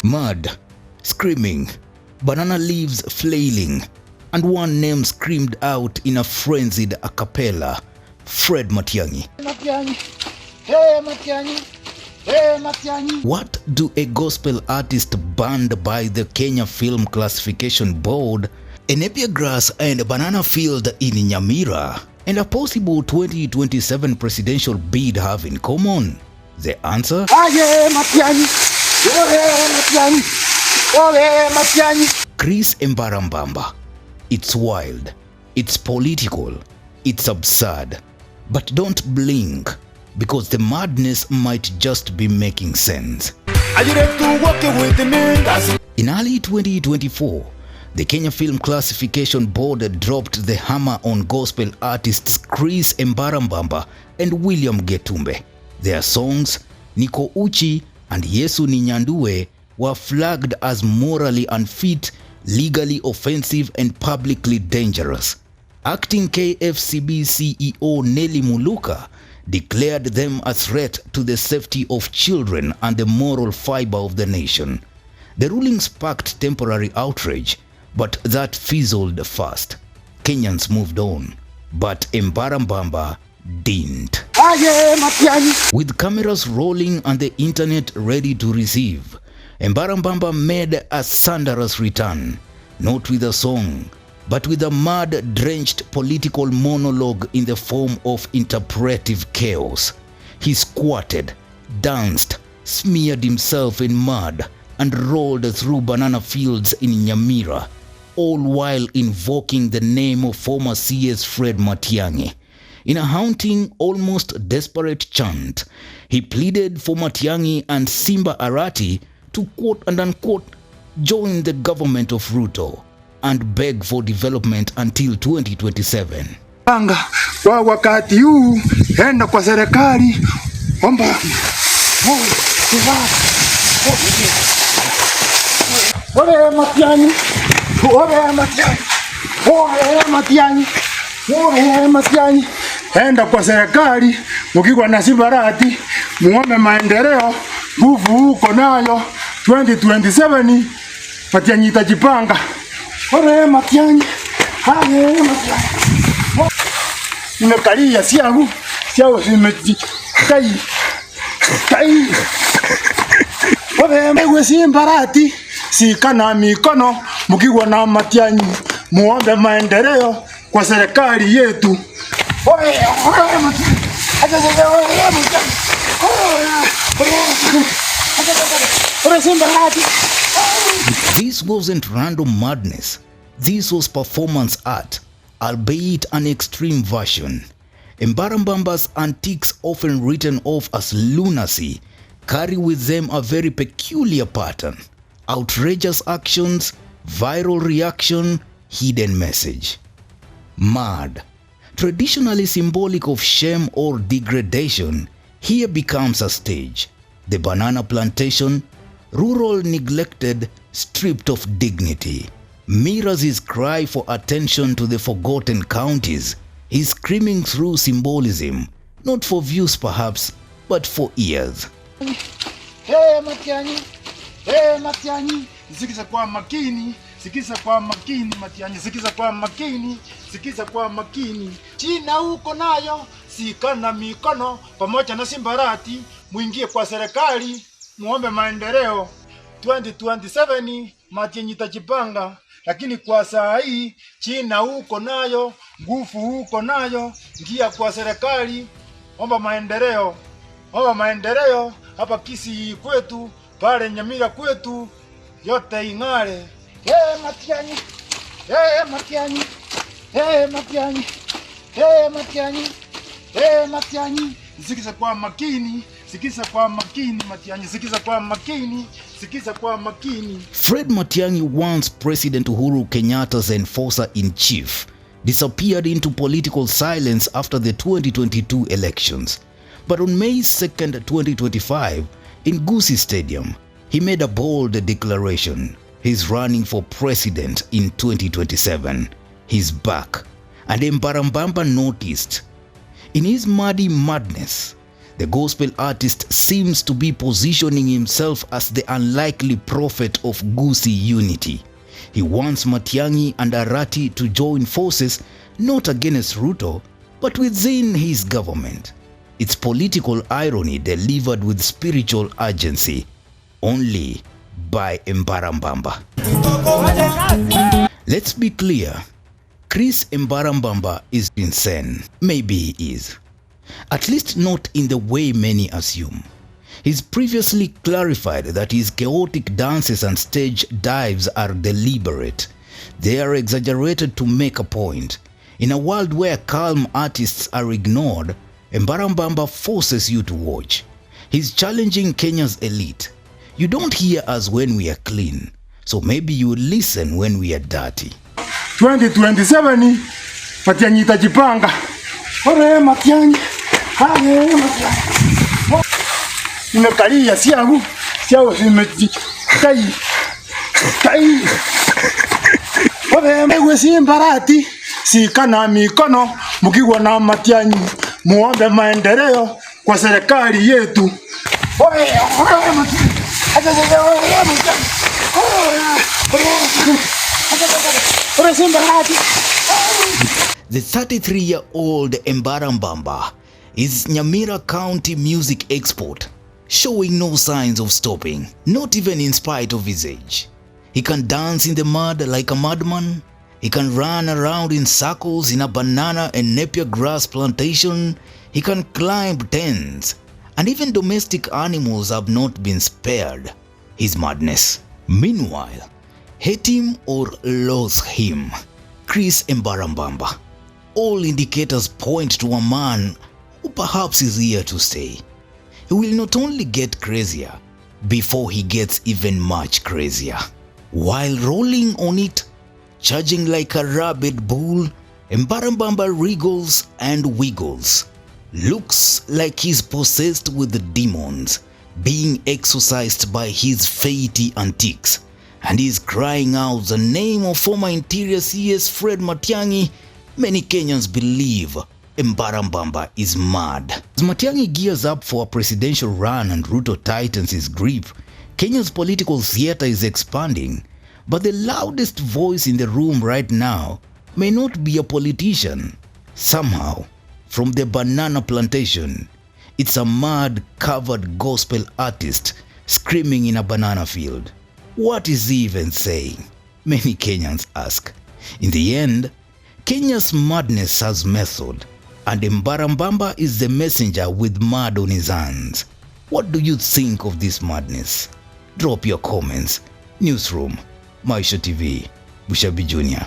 Mud, screaming, banana leaves flailing, and one name screamed out in a frenzied a cappella, Fred Matiang'i. Hey Matiang'i, hey Matiang'i. What do a gospel artist banned by the Kenya Film Classification Board, a napier grass and a banana field in Nyamira, and a possible 2027 presidential bid have in common? The answer? Chris Embarambamba. It's wild, it's political, it's absurd. But don't blink, because the madness might just be making sense. Are you ready to walk with me? In early 2024, the Kenya Film Classification Board dropped the hammer on gospel artists Chris Embarambamba and William Getumbe. Their songs, Niko, Uchi and Yesu Ninyandue, were flagged as morally unfit, legally offensive and publicly dangerous. Acting KFCB CEO Nelly Muluka declared them a threat to the safety of children and the moral fiber of the nation. The ruling sparked temporary outrage, but that fizzled fast. Kenyans moved on, but Embarambamba didn't. With cameras rolling and the internet ready to receive, Embarambamba made a thunderous return, not with a song, but with a mud-drenched political monologue in the form of interpretive chaos. He squatted, danced, smeared himself in mud, and rolled through banana fields in Nyamira, all while invoking the name of former CS Fred Matiang'i. In a haunting, almost desperate chant, he pleaded for Matiang'i and Simba Arati to quote and unquote join the government of Ruto and beg for development until 2027. Panga kwa wakati huu enda kwa serikali omba Ole Matiang'i, ole Matiang'i, ole Matiang'i, ole Matiang'i. Enda kwa serikali mkiwa na Simba Arati muombe maendeleo, nguvu uko nayo 2027 Matiang'i itajipanga. Ole Matiang'i, ole Matiang'i. Nimekalia siagu simekai kai. Ole mwe Simba Arati sikana mikono mkiwa na Matiang'i muombe maendeleo kwa serikali yetu. This wasn't random madness. This was performance art, albeit an extreme version. Embarambamba's antiques, often written off as lunacy, carry with them a very peculiar pattern. Outrageous actions, viral reaction, hidden message. Mad, traditionally symbolic of shame or degradation, here becomes a stage. The banana plantation, rural, neglected, stripped of dignity, mirrors his cry for attention to the forgotten counties. He's screaming through symbolism, not for views perhaps, but for ears. Hey Matiang'i, hey Matiang'i, sikiza kwa makini, sikiza kwa makini Matiang'i, sikiza kwa makini, sikiza kwa makini. China uko nayo, sikana mikono, pamoja na Simba Arati, muingie kwa serikali, muombe maendeleo. 2027 Matiang'i itajipanga, lakini kwa saa hii China uko nayo, nguvu uko nayo, ingia kwa serikali, omba maendeleo. Omba maendeleo hapa Kisii kwetu, pale Nyamira kwetu, yote ing'are. Hey Matiang'i, hey Matiang'i, hey Matiang'i, hey Matiang'i, hey Matiang'i. Sikiza kwa makini, sikiza kwa makini Matiang'i, sikiza kwa makini, sikiza kwa makini. Fred Matiang'i, once President Uhuru Kenyatta's enforcer-in-chief, disappeared into political silence after the 2022 elections. But on May 2nd, 2025, in Kisii Stadium, he made a bold declaration. He's running for president in 2027. He's back. And Embarambamba noticed. In his muddy madness, The gospel artist seems to be positioning himself as the unlikely prophet of Gusii unity. He wants Matiang'i and Arati to join forces, not against Ruto, but within his government. It's political irony delivered with spiritual urgency, only by Embarambamba. Let's be clear, Chris Embarambamba is insane. Maybe he is. At least not in the way many assume. He's previously clarified that his chaotic dances and stage dives are deliberate. They are exaggerated to make a point. In a world where calm artists are ignored, Embarambamba forces you to watch. He's challenging Kenya's elite. You don't hear us when we are clean, so maybe you listen when we are dirty. 2027 Matiang'i itajipanga. Ore Matiang'i. Hale Matiang'i. Nimekalia siagu zimekai. Ore mewe Simba Arati. Sikana mikono mkiwa na Matiang'i. Muombe maendeleo kwa serikali yetu. Ore Matiang'i. The 33-year-old Embarambamba is Nyamira County music expert, showing no signs of stopping, not even in spite of his age. He can dance in the mud like a madman. He can run around in circles in a banana and napier grass plantation. He can climb tents, and even domestic animals have not been spared. His madness. Meanwhile, hate him or loathe him, Chris Embarambamba, all indicators point to a man who perhaps is here to stay. He will not only get crazier before he gets even much crazier. While rolling on it, charging like a rabid bull, Embarambamba wriggles and wiggles. Looks like he's possessed with demons, being exorcised by his fatey antics, and he's crying out the name of former Interior CS Fred Matiang'i. Many Kenyans believe Embarambamba is mad. As Matiang'i gears up for a presidential run and Ruto tightens his grip, Kenya's political theater is expanding, but the loudest voice in the room right now may not be a politician. Somehow, from the banana plantation, it's a mud-covered gospel artist screaming in a banana field. What is he even saying? Many Kenyans ask. In the end, Kenya's madness has method, and Embarambamba is the messenger with mud on his hands. What do you think of this madness? Drop your comments. Newsroom, Maisha TV, Bushabi Jr.